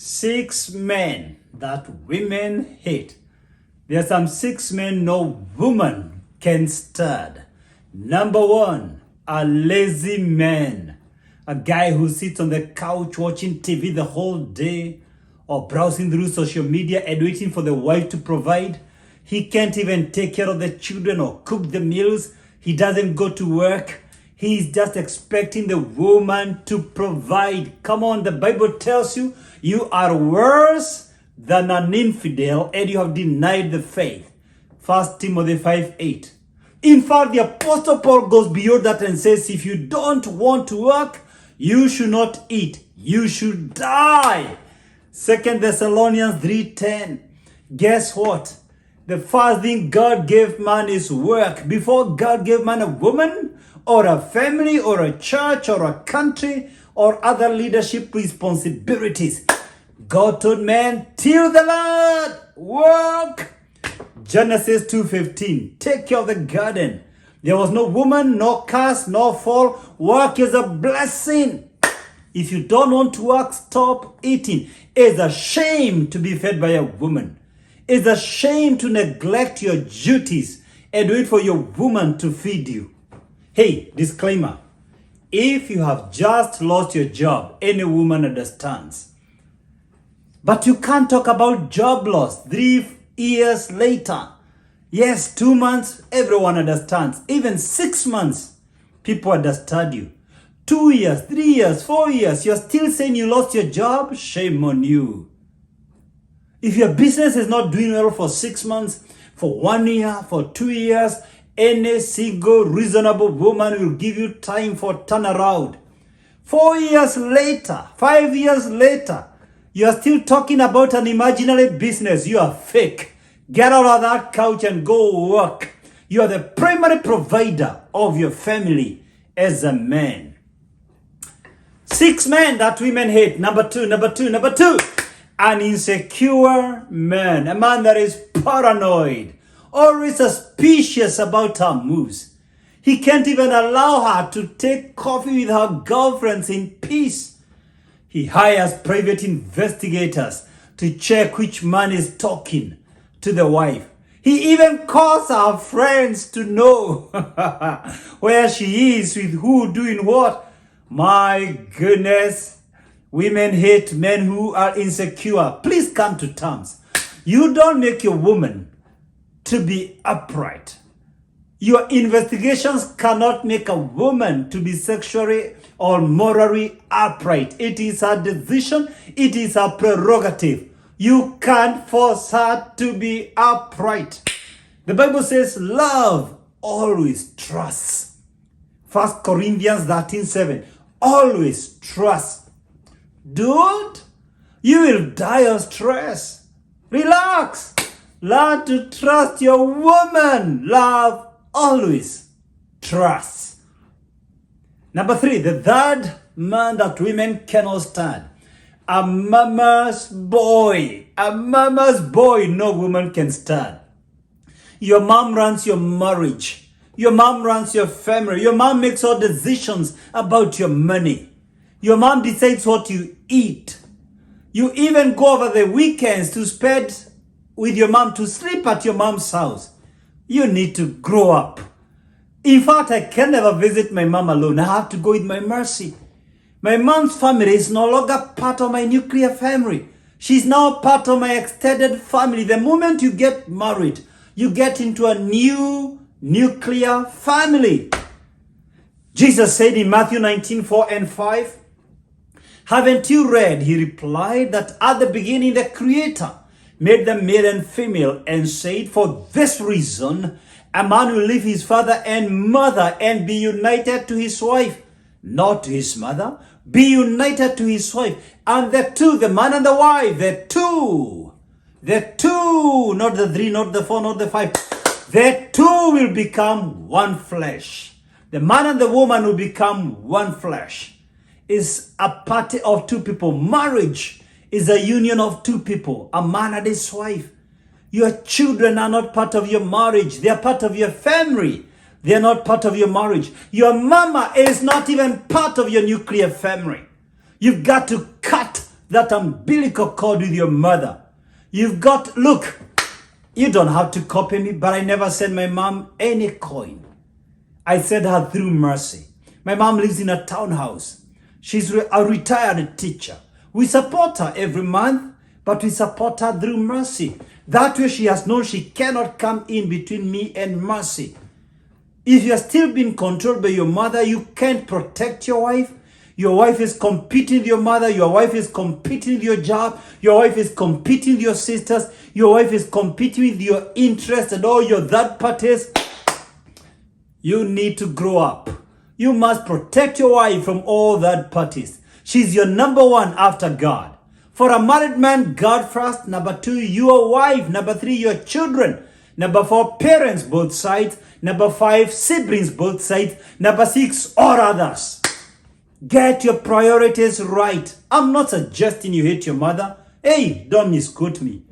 6 men that women hate. There are some 6 men no woman can stand. Number 1, a lazy man. A guy who sits on the couch watching TV the whole day or browsing through social media and waiting for the wife to provide. He can't even take care of the children or cook the meals. He doesn't go to work. He's just expecting the woman to provide. Come on, the Bible tells you you are worse than an infidel and you have denied the faith. 1 Timothy 5:8. In fact, the Apostle Paul goes beyond that and says, if you don't want to work, you should not eat. You should die. 2 Thessalonians 3:10. Guess what? The first thing God gave man is work. Before God gave man a woman or a family or a church or a country or other leadership responsibilities, God told man, till the land, work. Genesis 2:15, take care of the garden. There was no woman, no curse, no fall. Work is a blessing. If you don't want to work, stop eating. It's a shame to be fed by a woman. It's a shame to neglect your duties and wait for your woman to feed you. Hey, disclaimer. If you have just lost your job, any woman understands. But you can't talk about job loss 3 years later. Yes, 2 months, everyone understands. Even 6 months, people understand you. 2 years, 3 years, 4 years, you're still saying you lost your job? Shame on you. If your business is not doing well for 6 months, for 1 year, for 2 years, any single reasonable woman will give you time for turnaround. 4 years later, 5 years later, you are still talking about an imaginary business. You are fake. Get out of that couch and go work. You are the primary provider of your family as a man. 6 men that women hate. Number two. An insecure man. A man that is paranoid. Always suspicious about her moves. He can't even allow her to take coffee with her girlfriends in peace. He hires private investigators to check which man is talking to the wife. He even calls her friends to know where she is, with who, doing what. My goodness. Women hate men who are insecure. Please come to terms. You don't make your woman to be upright. Your investigations cannot make a woman to be sexually or morally upright. It is her decision. It is her prerogative. You can't force her to be upright. The Bible says love always trusts. 1 Corinthians 13:7. Always trust. Dude, you will die of stress. Relax. Learn to trust your woman. Love always trusts. Number 3, the third man that women cannot stand. A mama's boy. A mama's boy no woman can stand. Your mom runs your marriage. Your mom runs your family. Your mom makes all decisions about your money. Your mom decides what you eat. You even go over the weekends to spend with your mom, to sleep at your mom's house. You need to grow up. In fact, I can never visit my mom alone. I have to go with my Mercy. My mom's family is no longer part of my nuclear family. She's now part of my extended family. The moment you get married, you get into a new nuclear family. Jesus said in Matthew 19:4 and 5, haven't you read, he replied, that at the beginning the Creator made them male and female and said, for this reason, a man will leave his father and mother and be united to his wife, not to his mother, be united to his wife. And the two, the man and the wife, the two, not the 3, not the 4, not the 5, the two will become one flesh. The man and the woman will become one flesh. Is a party of 2 people. Marriage is a union of 2 people, a man and his wife. Your children are not part of your marriage. They are part of your family. They are not part of your marriage. Your mama is not even part of your nuclear family. You've got to cut that umbilical cord with your mother. You've got, look, you don't have to copy me, but I never sent my mom any coin. I sent her through mercy. My mom lives in a townhouse. She's a retired teacher. We support her every month, but we support her through mercy. That way she has known she cannot come in between me and mercy. If you are still being controlled by your mother, you can't protect your wife. Your wife is competing with your mother. Your wife is competing with your job. Your wife is competing with your sisters. Your wife is competing with your interests and all your third parties. You need to grow up. You must protect your wife from all third parties. She's your number one after God. For a married man, God first. Number two, your wife. Number three, your children. Number four, parents both sides. Number five, siblings both sides. Number six, all others. Get your priorities right. I'm not suggesting you hate your mother. Hey, don't misquote me.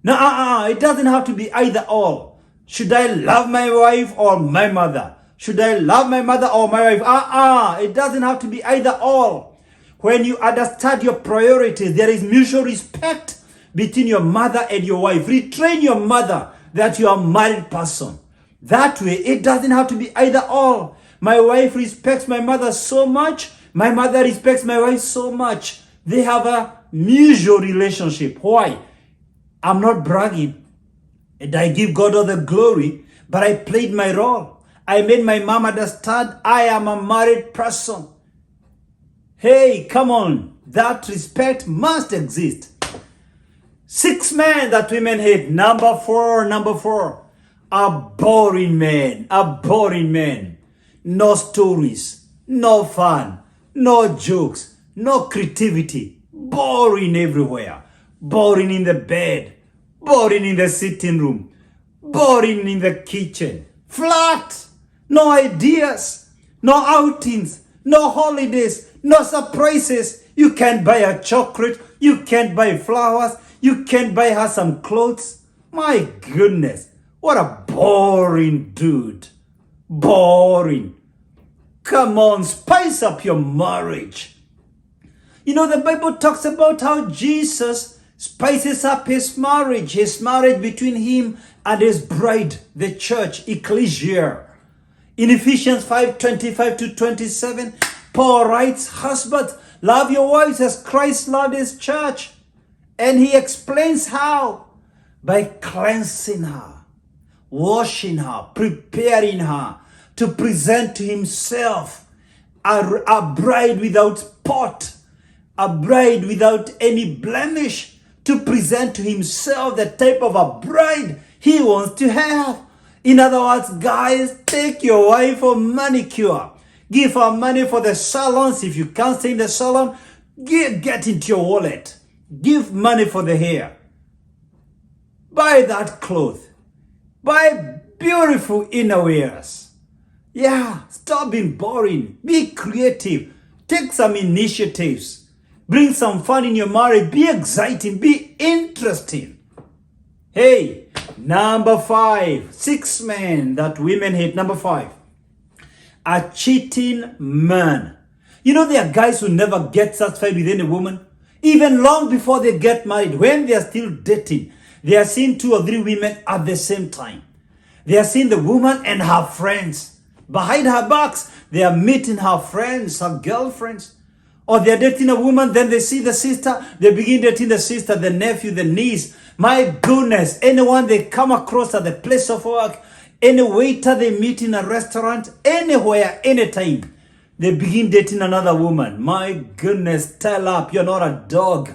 No, it doesn't have to be either or. Should I love my wife or my mother? Should I love my mother or my wife? It doesn't have to be either or. When you understand your priorities, there is mutual respect between your mother and your wife. Retrain your mother that you are a married person. That way, it doesn't have to be either or. My wife respects my mother so much. My mother respects my wife so much. They have a mutual relationship. Why? I'm not bragging. And I give God all the glory, but I played my role. I made my mom understand I am a married person. Hey, come on. That respect must exist. 6 men that women hate. Number four. A boring man. No stories. No fun. No jokes. No creativity. Boring everywhere. Boring in the bed. Boring in the sitting room. Boring in the kitchen. Flat. No ideas. No outings. No holidays. No surprises. You can't buy her chocolate. You can't buy flowers. You can't buy her some clothes. My goodness. What a boring dude. Boring. Come on, spice up your marriage. You know, the Bible talks about how Jesus spices up his marriage between him and his bride, the church, ecclesia. In Ephesians 5:25-27, Paul writes, husbands, love your wives as Christ loved his church. And he explains how. By cleansing her, washing her, preparing her to present to himself a bride without spot, a bride without any blemish, to present to himself the type of a bride he wants to have. In other words, guys, take your wife for manicure. Give her money for the salons. If you can't stay in the salon, get into your wallet. Give money for the hair. Buy that cloth. Buy beautiful innerwears. Yeah, stop being boring. Be creative. Take some initiatives. Bring some fun in your marriage. Be exciting. Be interesting. Hey, number 5. 6 men that women hate. Number 5. A cheating man. You know, there are guys who never get satisfied with any woman. Even long before they get married, when they are still dating, they are seeing 2 or 3 women at the same time. They are seeing the woman and her friends. Behind her backs, they are meeting her friends, her girlfriends. Or they are dating a woman, then they see the sister, they begin dating the sister, the nephew, the niece. My goodness, anyone they come across at the place of work, any waiter they meet in a restaurant, anywhere, anytime, they begin dating another woman. My goodness, tell up, you're not a dog.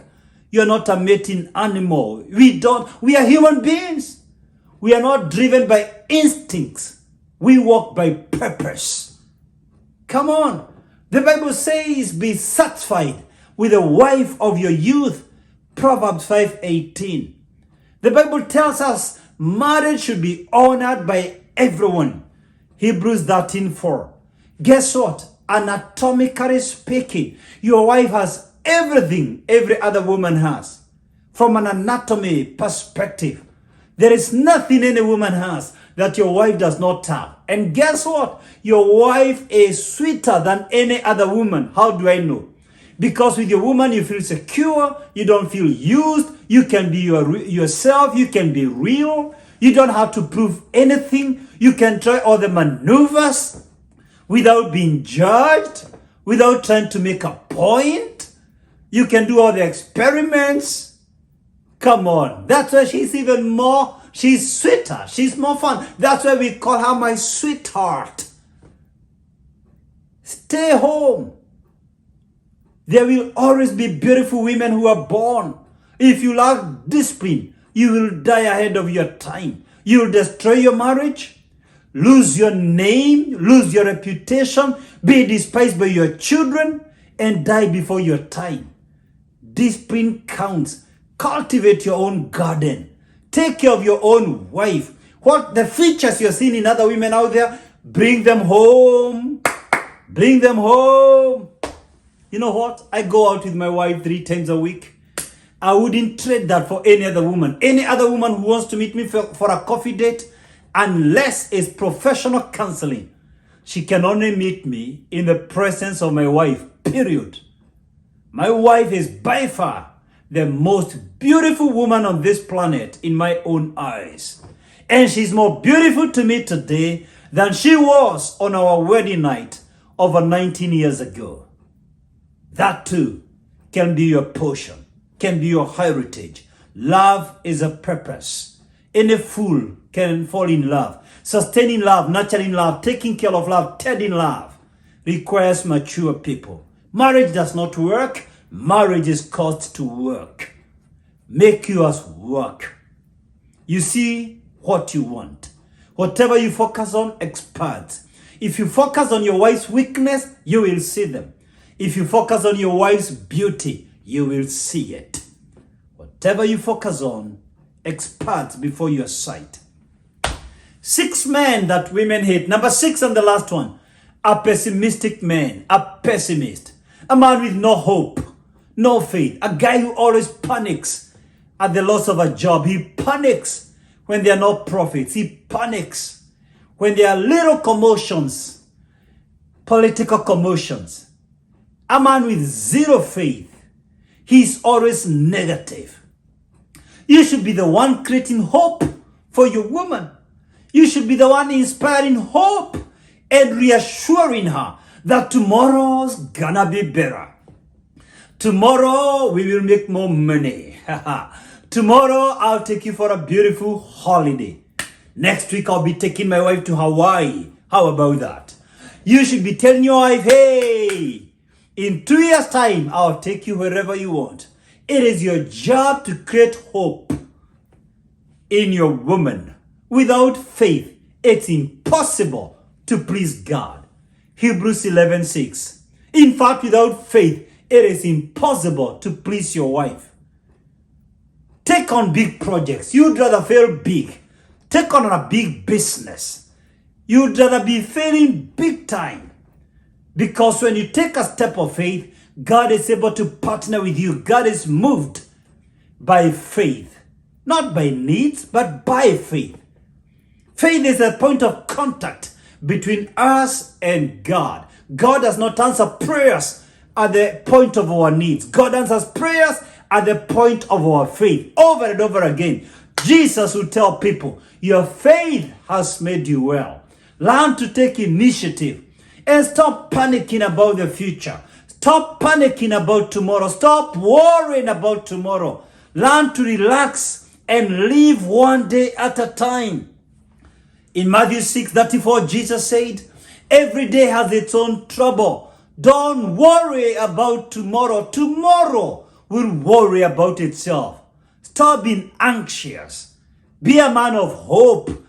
You're not a mating animal. We are human beings. We are not driven by instincts. We walk by purpose. Come on. The Bible says, be satisfied with the wife of your youth. Proverbs 5:18. The Bible tells us marriage should be honored by everyone. Hebrews 13:4. Guess what? Anatomically speaking, your wife has everything every other woman has. From an anatomy perspective, there is nothing any woman has that your wife does not have. And guess what? Your wife is sweeter than any other woman. How do I know? Because with your woman, you feel secure. You don't feel used. You can be yourself. You can be real. You don't have to prove anything. You can try all the maneuvers without being judged, without trying to make a point. You can do all the experiments. Come on. That's why she's sweeter. She's more fun. That's why we call her my sweetheart. Stay home. There will always be beautiful women who are born. If you lack discipline, you will die ahead of your time. You will destroy your marriage, lose your name, lose your reputation, be despised by your children, and die before your time. Discipline counts. Cultivate your own garden. Take care of your own wife. What the features you're seeing in other women out there, bring them home. Bring them home. You know what? I go out with my wife 3 times a week. I wouldn't trade that for any other woman. Any other woman who wants to meet me for a coffee date, unless it's professional counseling, she can only meet me in the presence of my wife, period. My wife is by far the most beautiful woman on this planet in my own eyes. And she's more beautiful to me today than she was on our wedding night over 19 years ago. That too can be your portion, can be your heritage. Love is a purpose. Any fool can fall in love. Sustaining love, nurturing love, taking care of love, tending love requires mature people. Marriage does not work. Marriage is called to work. Make yours work. You see what you want. Whatever you focus on expands. If you focus on your wife's weakness, you will see them. If you focus on your wife's beauty, you will see it. Whatever you focus on expands before your sight. 6 men that women hate. Number 6 and the last one. A pessimistic man. A pessimist. A man with no hope, no faith. A guy who always panics at the loss of a job. He panics when there are no profits. He panics when there are little commotions, political commotions. A man with zero faith. He's always negative. You should be the one creating hope for your woman. You should be the one inspiring hope and reassuring her that tomorrow's gonna be better. Tomorrow we will make more money. Tomorrow I'll take you for a beautiful holiday. Next week I'll be taking my wife to Hawaii. How about that? You should be telling your wife, hey, in 2 years' time, I'll take you wherever you want. It is your job to create hope in your woman. Without faith, it's impossible to please God. Hebrews 11:6. In fact, without faith, it is impossible to please your wife. Take on big projects. You'd rather fail big. Take on a big business. You'd rather be failing big time. Because when you take a step of faith, God is able to partner with you. God is moved by faith. Not by needs, but by faith. Faith is a point of contact between us and God. God does not answer prayers at the point of our needs. God answers prayers at the point of our faith. Over and over again, Jesus will tell people, your faith has made you well. Learn to take initiative and stop panicking about the future. Stop panicking about tomorrow. Stop worrying about tomorrow. Learn to relax and live one day at a time. In Matthew 6:34, Jesus said, every day has its own trouble. Don't worry about tomorrow. Tomorrow will worry about itself. Stop being anxious. Be a man of hope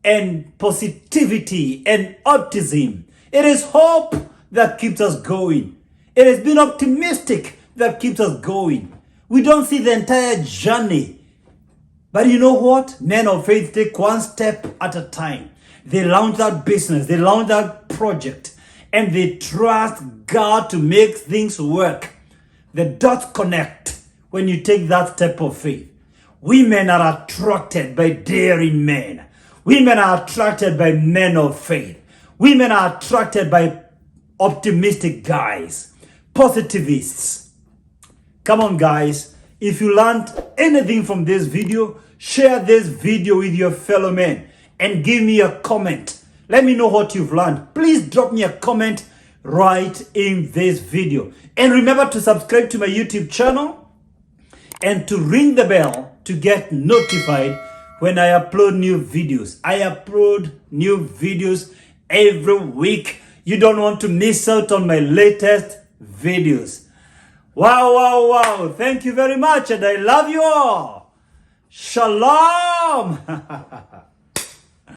and positivity and optimism. It is hope that keeps us going. It has been optimistic that keeps us going. We don't see the entire journey. But you know what? Men of faith take one step at a time. They launch that business, they launch that project, and they trust God to make things work. The dots connect when you take that step of faith. Women are attracted by daring men. Women are attracted by men of faith. Women are attracted by optimistic guys, positivists. Come on, guys. If you learned anything from this video, share this video with your fellow men and give me a comment. Let me know what you've learned. Please drop me a comment right in this video. And remember to subscribe to my YouTube channel and to ring the bell to get notified when I upload new videos. I upload new videos every week. You don't want to miss out on my latest videos. Wow, wow, wow. Thank you very much and I love you all. Shalom.